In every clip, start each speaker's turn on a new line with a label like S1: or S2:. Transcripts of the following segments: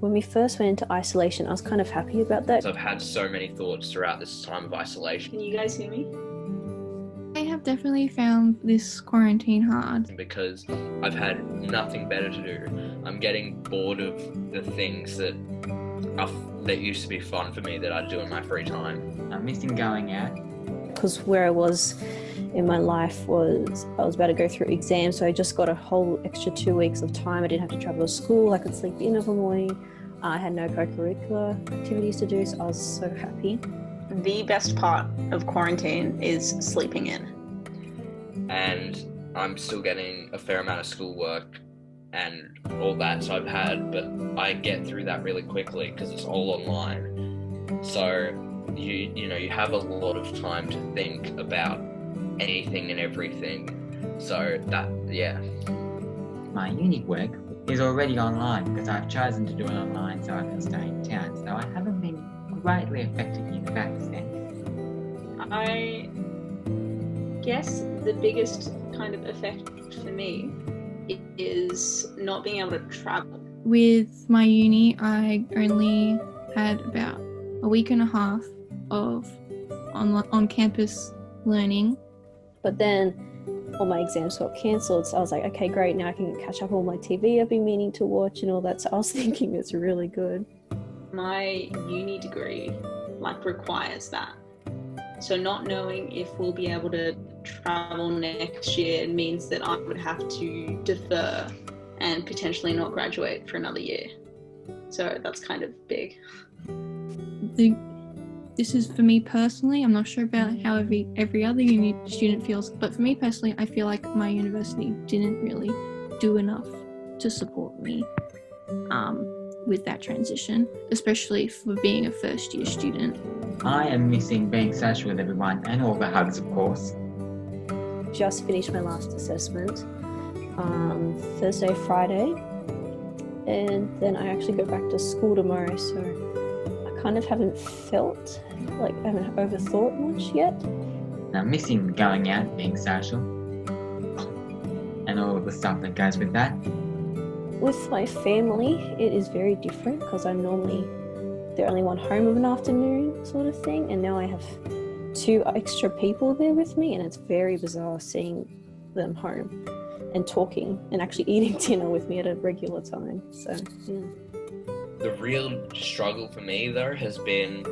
S1: When we first went into isolation, I was kind of happy about that.
S2: I've had so many thoughts throughout this time of isolation.
S3: Can you guys hear me?
S4: I have definitely found this quarantine hard.
S2: Because I've had nothing better to do. I'm getting bored of the things that used to be fun for me that I do in my free time.
S5: I'm missing going out.
S1: Because where I was in my life was I was about to go through exams, so I just got a whole extra 2 weeks of time. I didn't have to travel to school. I could sleep in every morning. I had no co-curricular activities to do, so I was so happy.
S3: The best part of quarantine is sleeping in.
S2: And I'm still getting a fair amount of schoolwork and all that, so but I get through that really quickly because it's all online. So you have a lot of time to think about anything and everything. So
S5: My uni work is already online because I've chosen to do it online so I can stay in town. So I haven't been greatly affected in that sense.
S3: I guess the biggest kind of effect for me is not being able to travel.
S4: With my uni, I only had about a week and a half of on-campus learning.
S1: But then all my exams got cancelled, so I was like, okay, great, now I can catch up on my TV I've been meaning to watch and all that. So I was thinking it's really good.
S3: My uni degree requires that. So not knowing if we'll be able to travel next year means that I would have to defer and potentially not graduate for another year. So that's kind of big.
S4: This is for me personally. I'm not sure about how every other uni student feels, but for me personally, I feel like my university didn't really do enough to support me with that transition, especially for being a first year student.
S5: I am missing being social with everyone and all the hugs, of course.
S1: Just finished my last assessment Thursday, Friday, and then I actually go back to school tomorrow, so I kind of haven't felt like I haven't overthought much yet.
S5: I'm missing going out, being social, and all of the stuff that goes with that.
S1: With my family, it is very different because I'm normally the only one home of an afternoon sort of thing, and now I have 2 extra people there with me, and it's very bizarre seeing them home and talking and actually eating dinner with me at a regular time. So yeah.
S2: The real struggle for me though has been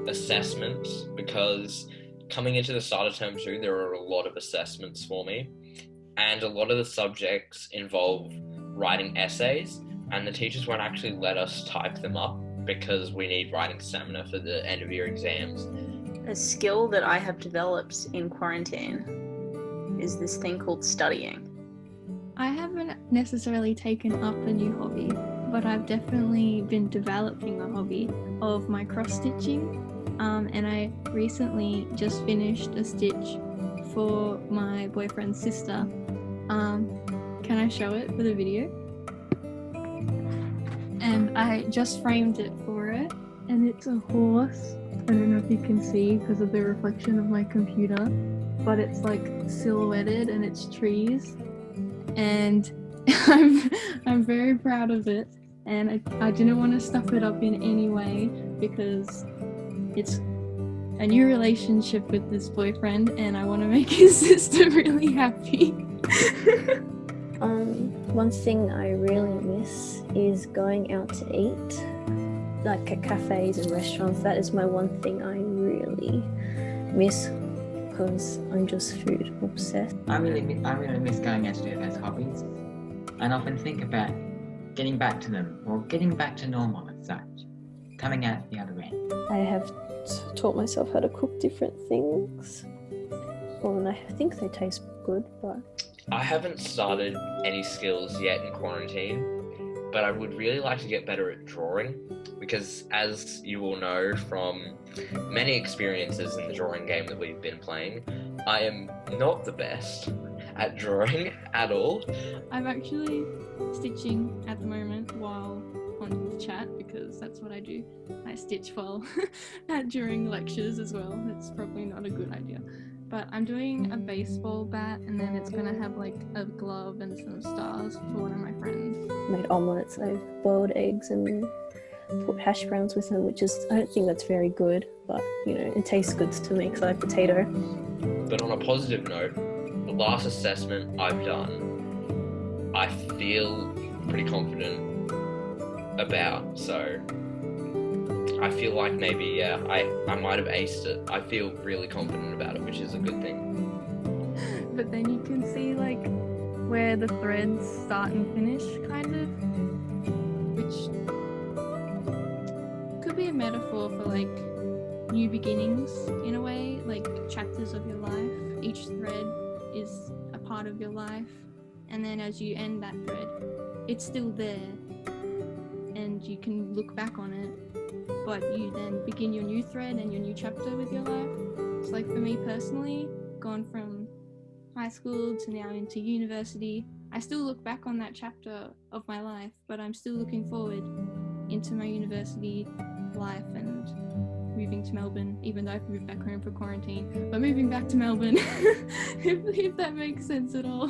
S2: assessments, because coming into the start of term 2 there are a lot of assessments for me, and a lot of the subjects involve writing essays, and the teachers won't actually let us type them up because we need writing stamina for the end of year exams.
S3: A skill that I have developed in quarantine is this thing called studying.
S4: I haven't necessarily taken up a new hobby, but I've definitely been developing a hobby of my cross-stitching, and I recently just finished a stitch for my boyfriend's sister. Can I show it for the video? And I just framed it for it, and it's a horse. I don't know if you can see because of the reflection of my computer, but it's like silhouetted and it's trees, and I'm very proud of it, and I didn't want to stuff it up in any way because it's a new relationship with this boyfriend and I want to make his sister really happy.
S1: One thing I really miss is going out to eat, like at cafes and restaurants. That is my one thing I really miss because I'm just food obsessed.
S5: I really miss going out to do those hobbies, and often think about getting back to them, or getting back to normal as such, coming out the other end.
S1: I have taught myself how to cook different things. Well, and I think they taste good, but
S2: I haven't started any skills yet in quarantine, but I would really like to get better at drawing, because as you all know from many experiences in the drawing game that we've been playing, I am not the best at drawing at all.
S4: I'm actually stitching at the moment while on chat because that's what I do. I stitch while during lectures as well. It's probably not a good idea. but I'm doing a baseball bat, and then it's gonna have like a glove and some stars for one of my friends.
S1: Made omelets. I've boiled eggs and put hash browns with them, which is, I don't think that's very good, but you know, it tastes good to me because I like potato.
S2: But on a positive note, the last assessment I've done, I feel pretty confident about. So I feel like maybe, yeah, I might have aced it. I feel really confident about it, which is a good thing.
S4: But then you can see like where the threads start and finish, kind of, which could be a metaphor for like new beginnings in a way, like chapters of your life. Each thread is a part of your life, and then as you end that thread, it's still there and you can look back on it, but you then begin your new thread and your new chapter with your life. So like for me personally, gone from high school to now into university, I still look back on that chapter of my life, but I'm still looking forward into my university life and moving to Melbourne, even though I've moved back home for quarantine, but moving back to Melbourne, if that makes sense at all.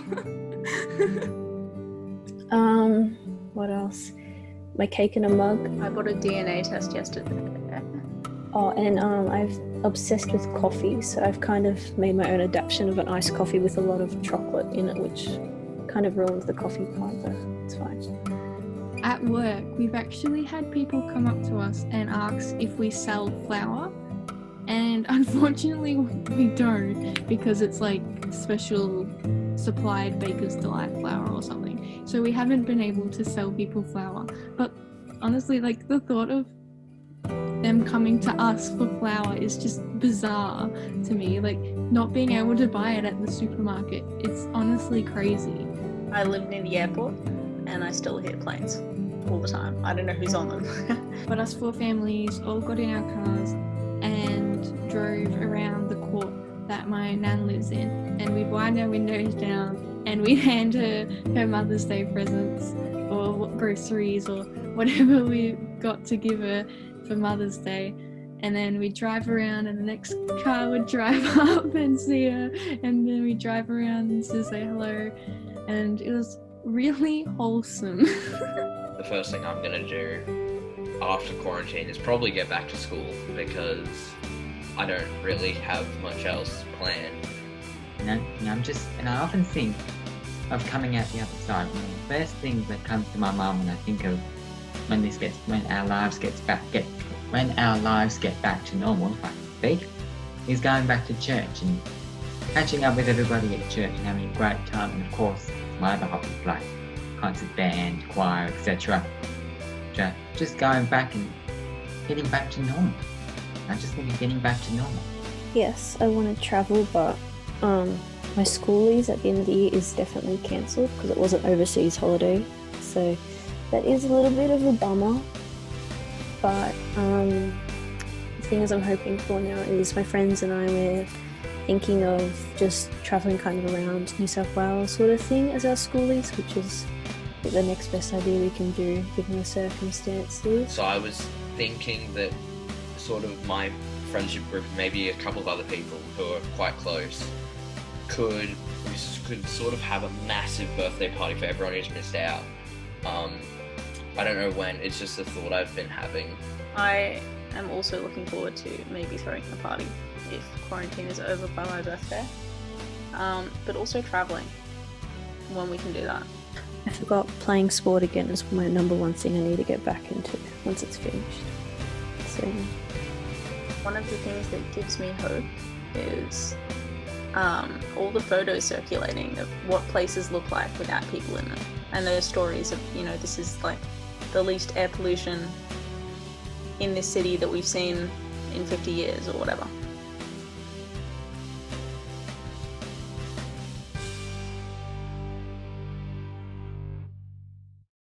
S1: What else? My cake in a mug.
S3: I bought a DNA test yesterday.
S1: Oh, and I'm obsessed with coffee, so I've kind of made my own adaptation of an iced coffee with a lot of chocolate in it, which kind of ruins the coffee part, but it's fine.
S4: At work, we've actually had people come up to us and ask if we sell flour, and unfortunately we don't, because it's like special supplied Baker's Delight flour or something. So we haven't been able to sell people flour. But honestly, like the thought of them coming to us for flour is just bizarre to me. Like not being able to buy it at the supermarket, it's honestly crazy.
S3: I live near the airport and I still hear planes all the time. I don't know who's on them.
S4: But us four families all got in our cars and drove around the court that my nan lives in, and we'd wind our windows down and we'd hand her Mother's Day presents or groceries or whatever we got to give her for Mother's Day, and then we'd drive around and the next car would drive up and see her, and then we'd drive around and to say hello, and it was really wholesome.
S2: The first thing I'm gonna do after quarantine is probably get back to school, because I don't really have much else planned.
S5: And I often think of coming out the other side. One of the first things that comes to my mind when I think of when our lives get back to normal, if I can speak, is going back to church and catching up with everybody at church and having a great time. And of course, my other hobbies like concert band, choir, etc. Just going back and getting back to normal. I just think of getting back to normal.
S1: Yes, I want to travel, but my schoolies at the end of the year is definitely cancelled because it was an overseas holiday, so that is a little bit of a bummer. But the things I'm hoping for now is my friends and I, we're thinking of just travelling kind of around New South Wales sort of thing as our schoolies, which is the next best idea we can do given the circumstances.
S2: So I was thinking that sort of my friendship group, maybe a couple of other people who are quite close, could sort of have a massive birthday party for everyone who's missed out. I don't know when, it's just a thought I've been having.
S3: I am also looking forward to maybe throwing a party if quarantine is over by my birthday. But also travelling when we can do that.
S1: I forgot, playing sport again is my number one thing I need to get back into once it's finished. So
S3: one of the things that gives me hope is all the photos circulating of what places look like without people in them, and those stories of, you know, this is like the least air pollution in this city that we've seen in 50 years or whatever.